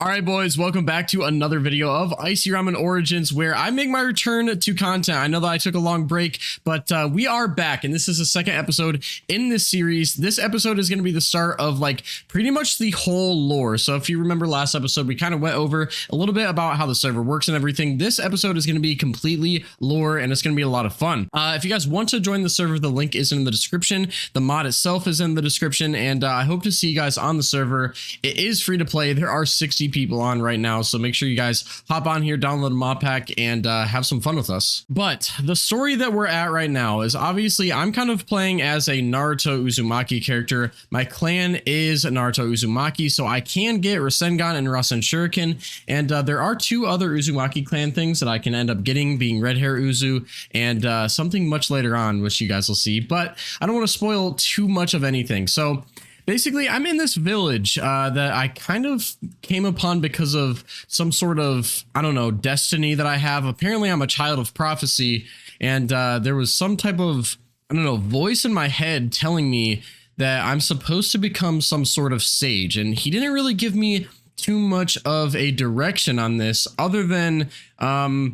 All right, boys, welcome back to another video of Icy Ramen Origins, where I make my return to content. I know that I took a long break, but we are back, and this is the second episode in this series. This episode is going to be the start of like pretty much the whole lore. So if you remember last episode, we kind of went over a little bit about how the server works and everything. This episode is going to be completely lore, and it's going to be a lot of fun. If you guys want to join the server, the link is in the description. The mod itself is in the description, and I hope to see you guys on the server. It is free to play. There are 60 people on right now, so make sure you guys hop on here, download a mod pack, and have some fun with us. But the story that we're at right now is obviously I'm kind of playing as a Naruto Uzumaki character. My clan is Naruto Uzumaki, so I can get Rasengan and Rasen Shuriken, and there are two other Uzumaki clan things that I can end up getting, being Red Hair Uzu and something much later on, which you guys will see, but I don't want to spoil too much of anything. So basically, I'm in this village that I kind of came upon because of some sort of, I don't know, destiny that I have. Apparently, I'm a child of prophecy, and there was some type of, I don't know, voice in my head telling me that I'm supposed to become some sort of sage, and he didn't really give me too much of a direction on this other than I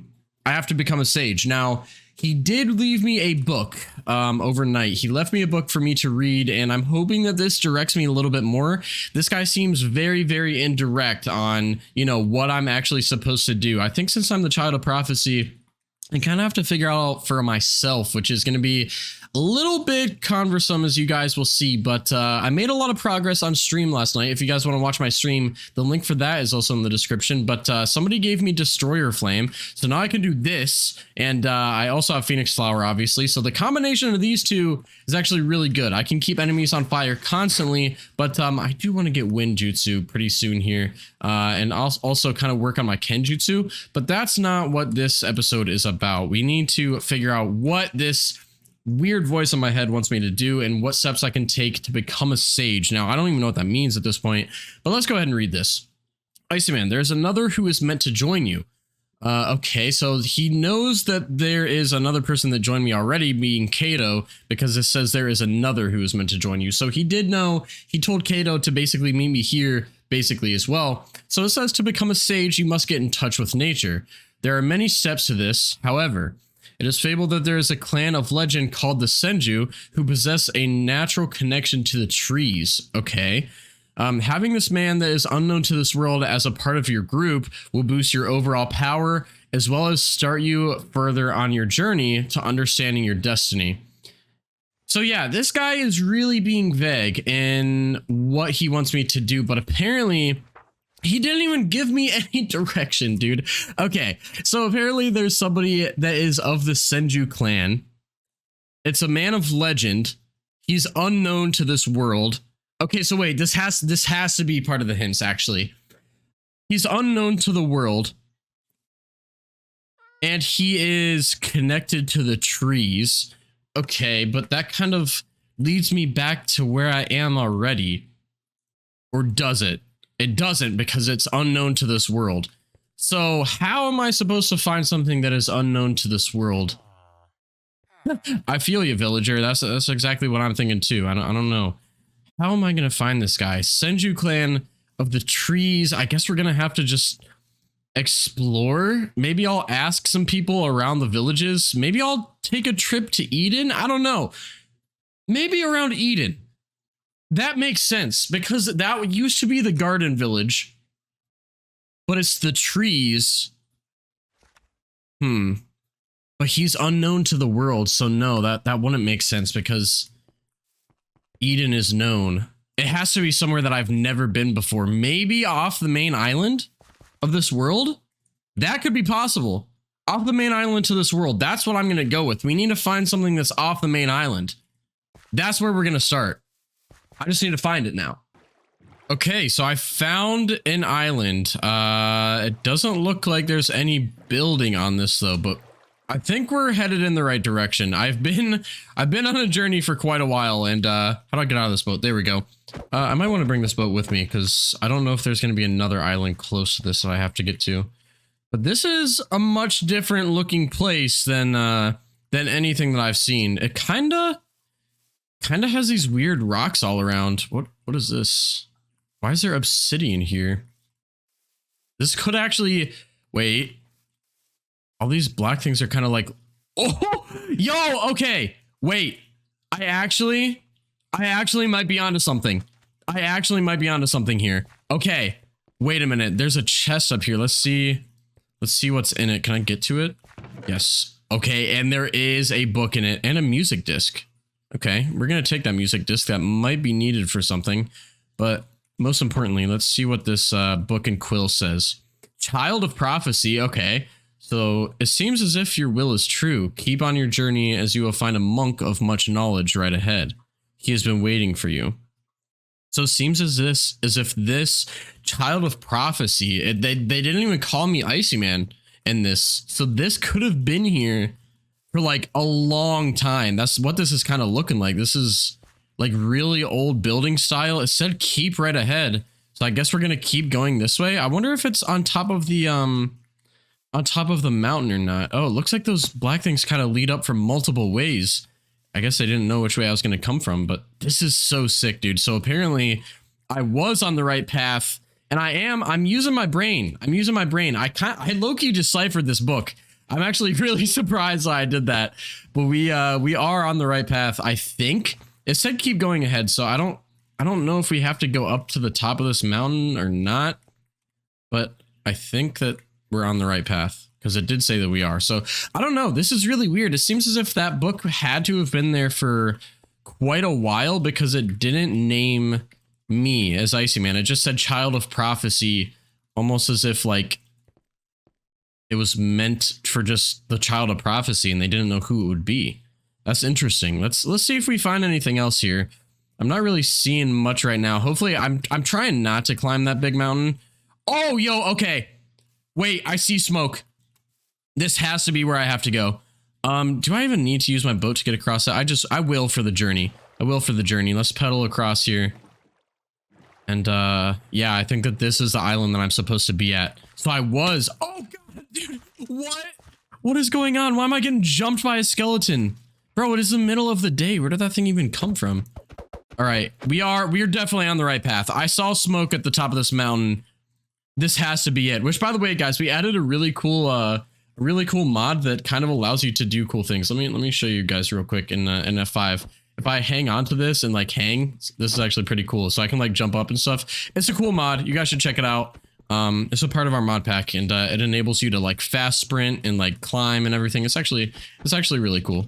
have to become a sage. Now, he did leave me a book overnight. He left me a book for me to read, and I'm hoping that this directs me a little bit more. This guy seems very, very indirect on, you know, what I'm actually supposed to do. I think since I'm the child of prophecy, I kind of have to figure out for myself, which is going to be a little bit cumbersome, as you guys will see, but I made a lot of progress on stream last night. If you guys want to watch my stream, the link for that is also in the description, but somebody gave me Destroyer Flame, so now I can do this, and I also have Phoenix Flower, obviously, so the combination of these two is actually really good. I can keep enemies on fire constantly, but I do want to get Wind Jutsu pretty soon here, and also kind of work on my Kenjutsu, but that's not what this episode is about. We need to figure out what this weird voice in my head wants me to do and what steps I can take to become a sage. Now, I don't even know what that means at this point, but let's go ahead and read this. Icy Man, there's another who is meant to join you. Okay, so he knows that there is another person that joined me already, being Kato, because it says there is another who is meant to join you. So he did know, he told Kato to basically meet me here, basically as well. So it says to become a sage, you must get in touch with nature. There are many steps to this, however. It is fabled that there is a clan of legend called the SENJU who possess a natural connection to the trees. Okay. Having this man that is unknown to this world as a part of your group will boost your overall power, as well as start you further on your journey to understanding your destiny. So yeah, this guy is really being vague in what he wants me to do, but apparently he didn't even give me any direction, dude. Okay, so apparently there's somebody that is of the Senju clan. It's a man of legend. He's unknown to this world. Okay, so wait, this has to be part of the hints, actually. He's unknown to the world, and he is connected to the trees. Okay, but that kind of leads me back to where I am already. Or does it? It doesn't, because it's unknown to this world. So how am I supposed to find something that is unknown to this world? I feel you, villager. That's exactly what I'm thinking too. I don't know. How am I going to find this guy? Senju clan of the trees. I guess we're going to have to just explore. Maybe I'll ask some people around the villages. Maybe I'll take a trip to Eden. I don't know. Maybe around Eden. That makes sense, because that used to be the garden village, but it's the trees. But he's unknown to the world, so no, that wouldn't make sense, because Eden is known. It has to be somewhere that I've never been before. Maybe off the main island of this world? That could be possible. Off the main island to this world. That's what I'm going to go with. We need to find something that's off the main island. That's where we're going to start. I just need to find it now. Okay, so I found an island. It doesn't look like there's any building on this though, but I think we're headed in the right direction. I've been on a journey for quite a while, and how do I get out of this boat? There we go. I might want to bring this boat with me, because I don't know if there's going to be another island close to this that I have to get to. But this is a much different looking place than anything that I've seen. It kind of has these weird rocks all around. What is this? Why is there obsidian here? This could actually, wait, all these black things are kind of like, oh, yo, okay, wait, I actually might be onto something. I actually might be onto something here. Okay, wait a minute. There's a chest up here. Let's see what's in it. Can I get to it? Yes. Okay, and there is a book in it and a music disc. Okay, we're gonna take that music disc. That might be needed for something, but most importantly, let's see what this book and quill says. Child of prophecy. Okay, so it seems as if your will is true. Keep on your journey, as you will find a monk of much knowledge right ahead. He has been waiting for you. So it seems as if this child of prophecy, they didn't even call me Icy Man in this. So this could have been here for like a long time. That's what this is kind of looking like. This is like really old building style. It said keep right ahead. So I guess we're going to keep going this way. I wonder if it's on top of the mountain or not. Oh, it looks like those black things kind of lead up from multiple ways. I guess I didn't know which way I was going to come from, but this is so sick, dude. So apparently I was on the right path, and I'm using my brain. I low-key deciphered this book. I'm actually really surprised I did that, but we are on the right path. I think it said keep going ahead. So I don't know if we have to go up to the top of this mountain or not, but I think that we're on the right path, because it did say that we are. So I don't know. This is really weird. It seems as if that book had to have been there for quite a while, because it didn't name me as Icy Man. It just said child of prophecy, almost as if like it was meant for just the child of prophecy and they didn't know who it would be. That's interesting. Let's see if we find anything else here. I'm not really seeing much right now. Hopefully I'm trying not to climb that big mountain. Oh, yo, okay. Wait, I see smoke. This has to be where I have to go. Do I even need to use my boat to get across that? I will for the journey. Let's pedal across here. And, yeah, I think that this is the island that I'm supposed to be at. So oh god, dude, what? What is going on? Why am I getting jumped by a skeleton? Bro, it is the middle of the day. Where did that thing even come from? All right, we are definitely on the right path. I saw smoke at the top of this mountain. This has to be it. Which, by the way, guys, we added a really cool mod that kind of allows you to do cool things. Let me show you guys real quick in F5. If I hang on to this and like hang, this is actually pretty cool. So I can like jump up and stuff. It's a cool mod. You guys should check it out. It's a part of our mod pack, and it enables you to like fast sprint and like climb and everything. It's actually really cool.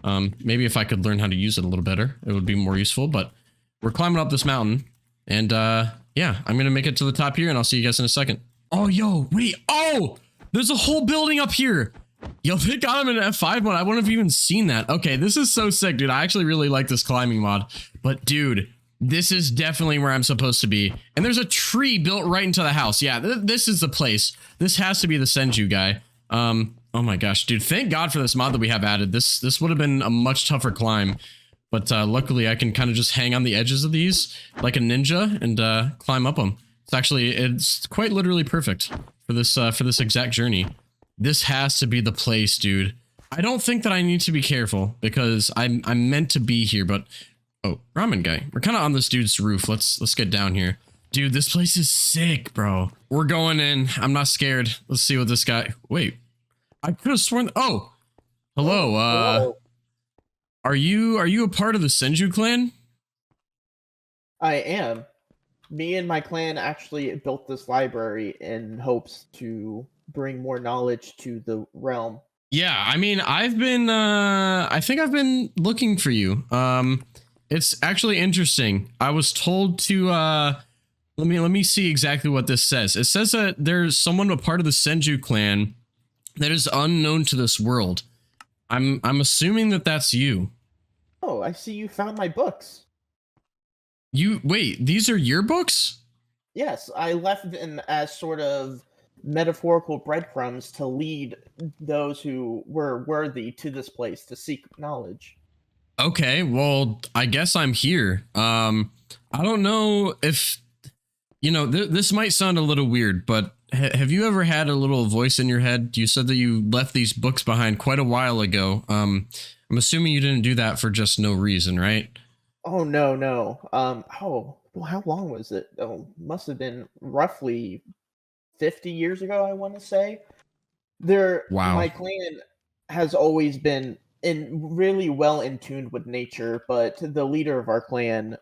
Maybe if I could learn how to use it a little better, it would be more useful. But we're climbing up this mountain, and yeah, I'm gonna make it to the top here, and I'll see you guys in a second. Oh, yo, wait, oh, there's a whole building up here. Yo, they got him in F5 mode. I wouldn't have even seen that. Okay, this is so sick, dude. I actually really like this climbing mod. But, dude, this is definitely where I'm supposed to be. And there's a tree built right into the house. Yeah, this is the place. This has to be the Senju guy. Oh my gosh, dude. Thank God for this mod that we have added. This would have been a much tougher climb. But luckily, I can kind of just hang on the edges of these like a ninja and climb up them. It's quite literally perfect for this exact journey. This has to be the place, dude. I don't think that I need to be careful because I'm meant to be here, but oh, ramen guy. We're kind of on this dude's roof. Let's get down here. Dude, this place is sick, bro. We're going in. I'm not scared. Let's see what this guy. Wait. I could have sworn. Oh. Hello. Hello. Are you a part of the Senju clan? I am. Me and my clan actually built this library in hopes to bring more knowledge to the realm. Yeah, I mean, I think I've been looking for you. It's actually interesting. I was told to, let me see exactly what this says. It says that there's someone a part of the Senju clan that is unknown to this world. I'm assuming that that's you. Oh, I see you found my books. Wait, these are your books? Yes, I left them as sort of metaphorical breadcrumbs to lead those who were worthy to this place to seek knowledge. Okay, well, I guess I'm here. I don't know if, you know, this might sound a little weird, but have you ever had a little voice in your head? You said that you left these books behind quite a while ago. I'm assuming you didn't do that for just no reason, right? Oh, no. Well, how long was it? Oh, must have been roughly 50 years ago, I want to say. There, Wow. my clan has always been really well in tune with nature, but the leader of our clan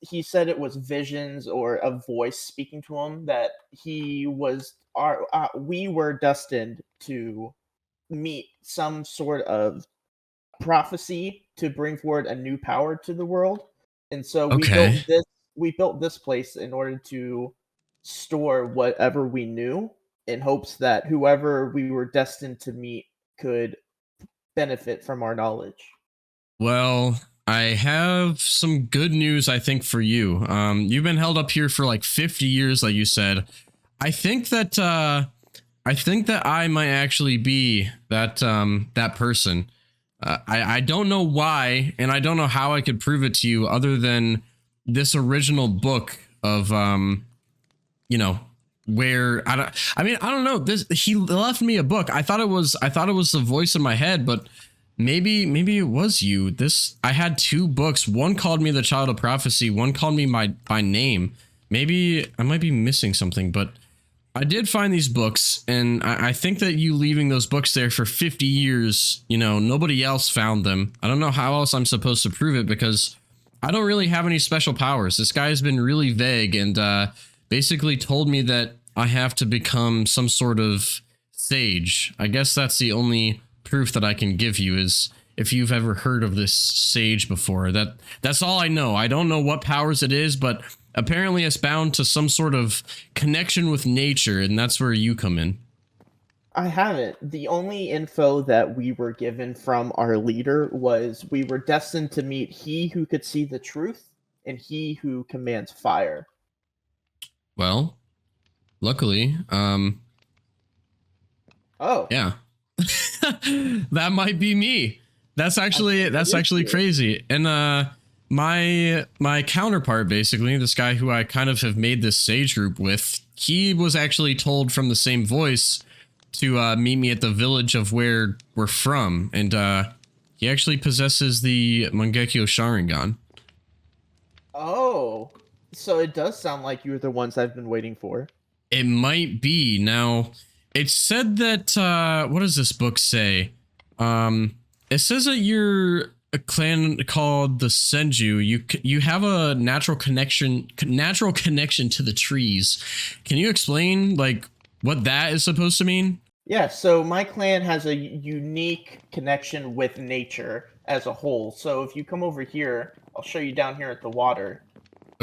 he said it was visions or a voice speaking to him that we were destined to meet some sort of prophecy to bring forward a new power to the world. And so Okay. we built this place in order to store whatever we knew, in hopes that whoever we were destined to meet could benefit from our knowledge. Well, I have some good news, I think, for you. You've been held up here for like 50 years, like you said. I think that I might actually be that person. I don't know why, and I don't know how I could prove it to you, other than this original book of you know, where I don't know. This He left me a book. I thought it was the voice in my head, but maybe it was you. I had two books. One called me the Child of Prophecy, one called me by name. Maybe I might be missing something, but I did find these books, and I think that you leaving those books there for 50 years, nobody else found them. I don't know how else I'm supposed to prove it, because I don't really have any special powers. This guy has been really vague and basically told me that I have to become some sort of sage. I guess that's the only proof that I can give you, is if you've ever heard of this sage before. That's all I know. I don't know what powers it is, but apparently it's bound to some sort of connection with nature, and that's where you come in. I haven't. The only info that we were given from our leader was we were destined to meet he who could see the truth and he who commands fire. Well, luckily, Oh, yeah. That might be me. That's actually crazy. And my counterpart, basically, this guy who I kind of have made this sage group with, he was actually told from the same voice to meet me at the village of where we're from, and he actually possesses the Mangekyo Sharingan. Oh, so it does sound like you're the ones I've been waiting for. It might be. Now, it said that what does this book say? It says that you're a clan called the SENJU. You have a natural connection to the trees. Can you explain like what that is supposed to mean? Yeah, so my clan has a unique connection with nature as a whole. So if you come over here, I'll show you down here at the water.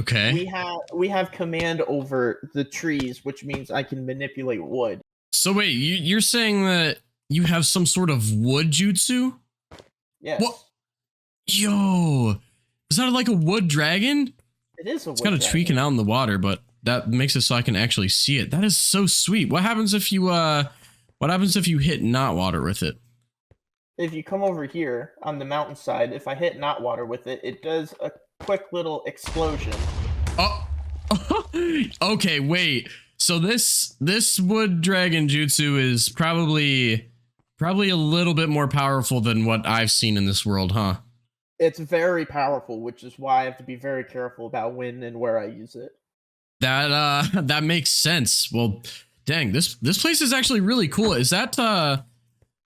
Okay. We have command over the trees, which means I can manipulate wood. So wait, you're saying that you have some sort of wood jutsu? Yes. What? Yo, is that like a wood dragon? It is a wood It's kind of dragon. tweaking out in the water, but that makes it so I can actually see it. That is so sweet. What happens if you hit not water with it? If you come over here on the mountainside, if I hit not water with it, it does a quick little explosion. Oh. Okay, wait. So this wood dragon jutsu is probably a little bit more powerful than what I've seen in this world, huh? It's very powerful, which is why I have to be very careful about when and where I use it. That makes sense. Well, dang, this place is actually really cool. Is that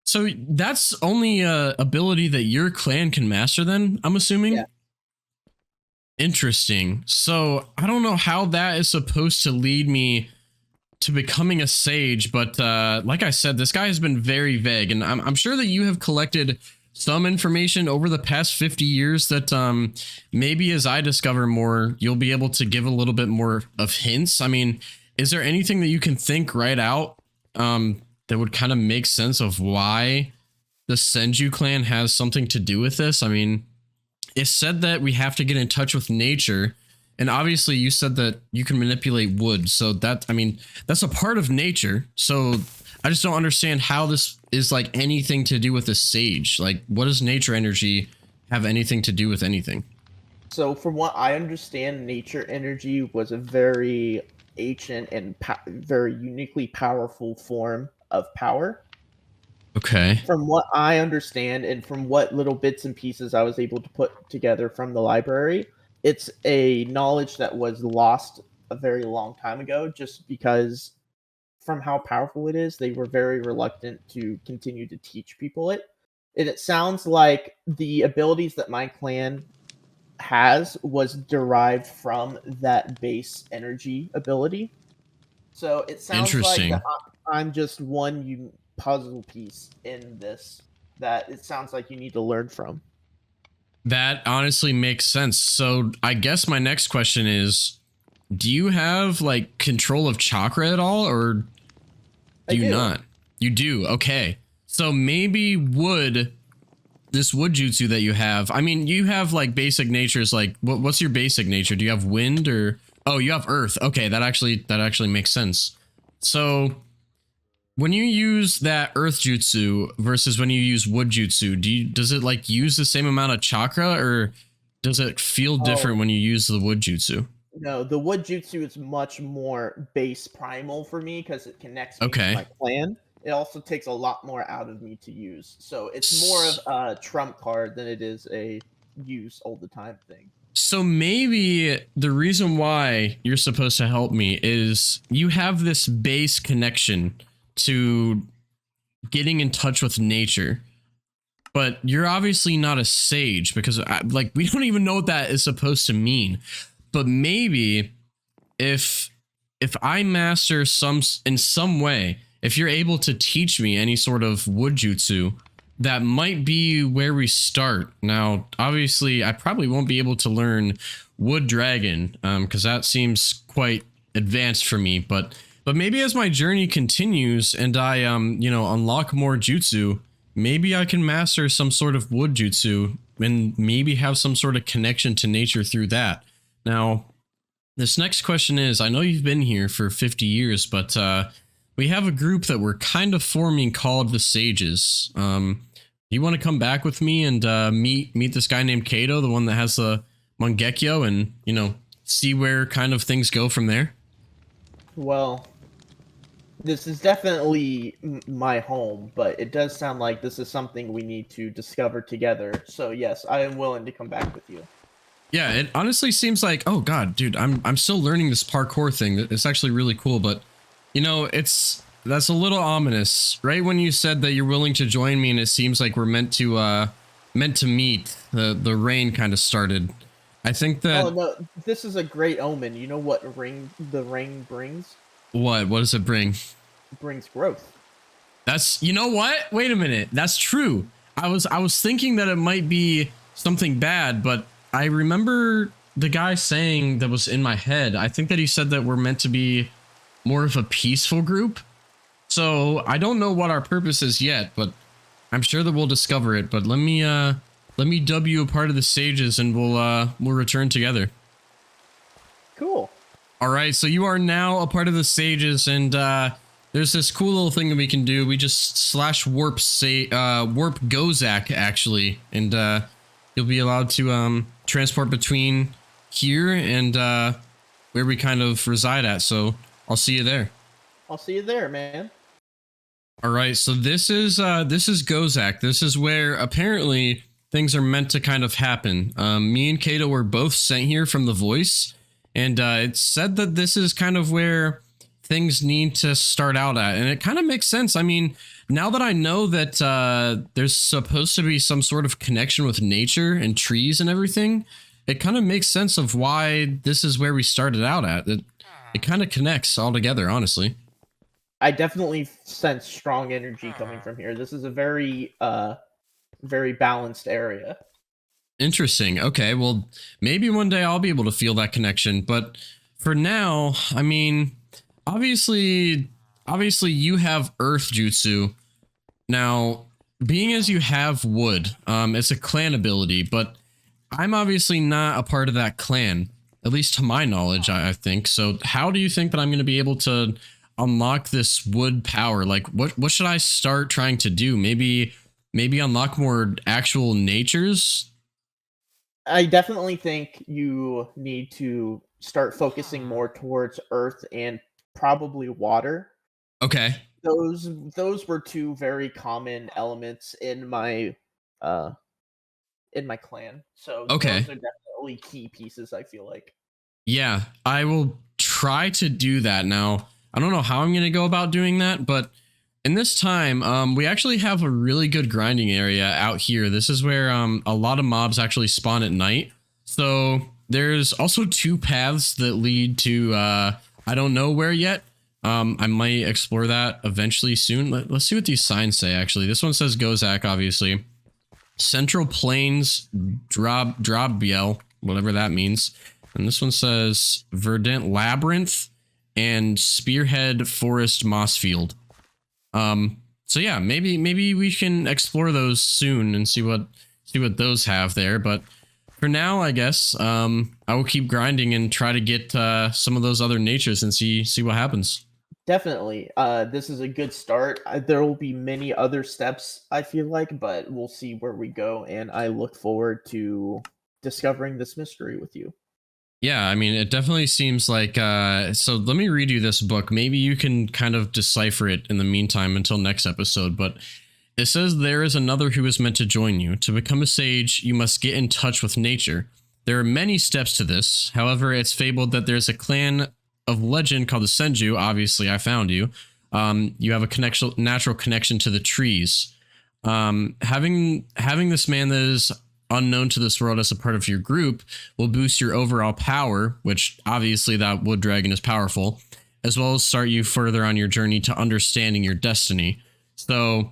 so that's only a ability that your clan can master then, I'm assuming? Yeah. Interesting. So I don't know how that is supposed to lead me to becoming a sage, but like I said, this guy has been very vague, and I'm sure that you have collected some information over the past 50 years that maybe as I discover more, you'll be able to give a little bit more of hints. I mean, is there anything that you can think right out that would kind of make sense of why the Senju clan has something to do with this? I mean, it said that we have to get in touch with nature, and obviously you said that you can manipulate wood, so that's a part of nature. So I just don't understand how this is like anything to do with a sage. Like, what does nature energy have anything to do with anything? So from what I understand, nature energy was a very ancient and very uniquely powerful form of power. Okay. From what I understand, and from what little bits and pieces I was able to put together from the library, it's a knowledge that was lost a very long time ago, just because from how powerful it is, they were very reluctant to continue to teach people it. And it sounds like the abilities that my clan has was derived from that base energy ability. So it sounds like that Interesting. I'm just one puzzle piece in this that it sounds like you need to learn from. That honestly makes sense. So I guess my next question is, do you have like control of chakra at all, or I do you do. not? You do. Okay. So maybe this wood jutsu that you have, I mean, you have like basic natures, like what's your basic nature? Do you have wind, or oh, you have earth. Okay, that actually makes sense. So when you use that earth jutsu versus when you use wood jutsu, does it like use the same amount of chakra, or does it feel different Oh, when you use the wood jutsu? no, the wood jutsu is much more base primal for me because it connects me to Okay. my clan. It also takes a lot more out of me to use. So it's more of S- a trump card than it is a use all the time thing. So maybe the reason why you're supposed to help me is you have this base connection to getting in touch with nature, but you're obviously not a sage because like we don't even know what that is supposed to mean. But maybe if I master some in some way, if you're able to teach me any sort of wood jutsu, that might be where we start. Now, obviously, I probably won't be able to learn wood dragon because that seems quite advanced for me. But maybe as my journey continues and I unlock more jutsu, maybe I can master some sort of wood jutsu and maybe have some sort of connection to nature through that. Now, this next question is, I know you've been here for 50 years, but we have a group that we're kind of forming called the Sages. You want to come back with me and meet this guy named Kato, the one that has the Mangekyo, and see where kind of things go from there? Well, this is definitely my home, but it does sound like this is something we need to discover together. So yes, I am willing to come back with you. Yeah, it honestly seems like, oh god, dude, I'm still learning this parkour thing. It's actually really cool, but that's a little ominous. Right when you said that you're willing to join me, and it seems like we're meant to meet, the rain kind of started. I think Oh that no, this is a great omen. You know what the rain brings? what does it bring? It brings growth. That's, you know what? Wait a minute. That's true. I was thinking that it might be something bad, but I remember the guy saying that was in my head. I think that he said that we're meant to be more of a peaceful group. So I don't know what our purpose is yet, but I'm sure that we'll discover it. But let me dub you a part of the sages, and we'll return together. Cool. All right, so you are now a part of the sages, and there's this cool little thing that we can do. We just slash warp warp Gozak actually, and you'll be allowed to transport between here and where we kind of reside at. So I'll see you there. I'll see you there, man. All right, so this is Gozak. This is where apparently things are meant to kind of happen. Me and Kato were both sent here from the Voice, and it's said that this is kind of where things need to start out at, and it kind of makes sense. I mean, now that I know that there's supposed to be some sort of connection with nature and trees and everything, it kind of makes sense of why this is where we started out at. It kind of connects all together, honestly. I definitely sense strong energy coming from here. This is a very balanced area. Interesting. Okay, well, maybe one day I'll be able to feel that connection, but for now, I mean, obviously you have earth jutsu. Now, being as you have wood, it's a clan ability, but I'm obviously not a part of that clan, at least to my knowledge, I think. So, how do you think that I'm going to be able to unlock this wood power? Like, what should I start trying to do? Maybe unlock more actual natures. I definitely think you need to start focusing more towards earth and probably water. Okay. Those were two very common elements uh in my clan. So those Okay. are definitely key pieces, I feel like. Yeah, I will try to do that. Now, I don't know how I'm going to go about doing that, but in this time, we actually have a really good grinding area out here. This is where a lot of mobs actually spawn at night. So there's also 2 paths that lead to I don't know where yet. I might explore that eventually soon. Let's see what these signs say, actually. This one says Gozak, obviously. Central Plains Drobbiel, whatever that means. And this one says Verdant Labyrinth and Spearhead Forest Mossfield. So yeah, maybe we can explore those soon and see what those have there. But for now, I guess I will keep grinding and try to get some of those other natures and see what happens. Definitely. This is a good start. There will be many other steps, I feel like, but we'll see where we go. And I look forward to discovering this mystery with you. Yeah, I mean, it definitely seems like, so let me read you this book. Maybe you can kind of decipher it in the meantime until next episode. But it says there is another who is meant to join you. To become a sage, you must get in touch with nature. There are many steps to this. However, it's fabled that there's a clan of legend called the Senju. Obviously, I found you. You have a natural connection to the trees. Having this man that is unknown to this world as a part of your group will boost your overall power, which obviously that wood dragon is powerful, as well as start you further on your journey to understanding your destiny. So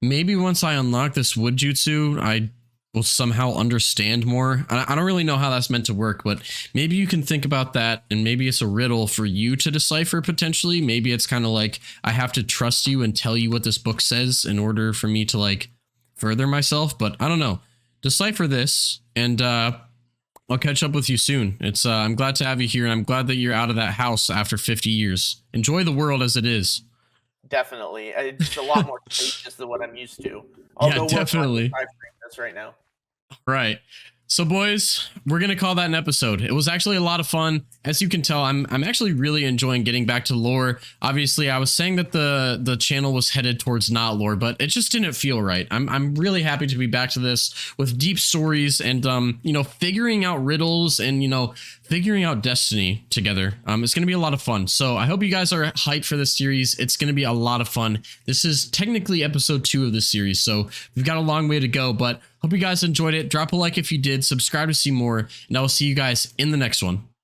maybe once I unlock this wood jutsu, I will somehow understand more. I don't really know how that's meant to work, but maybe you can think about that, and maybe it's a riddle for you to decipher potentially. Maybe it's kind of like I have to trust you and tell you what this book says in order for me to like further myself, but I don't know. Decipher this, and I'll catch up with you soon. It's I'm glad to have you here, and I'm glad that you're out of that house after 50 years. Enjoy the world as it is. Definitely. It's a lot more spacious than what I'm used to. Yeah, definitely. This right now. Right. So boys, we're going to call that an episode. It was actually a lot of fun. As you can tell, I'm actually really enjoying getting back to lore. Obviously, I was saying that the channel was headed towards not lore, but it just didn't feel right. I'm really happy to be back to this with deep stories and you know, figuring out riddles and, you know, figuring out destiny together. It's going to be a lot of fun. So I hope you guys are hyped for this series. It's going to be a lot of fun. This is technically episode 2 of the series, so we've got a long way to go, but hope you guys enjoyed it. Drop a like if you did, subscribe to see more, and I will see you guys in the next one.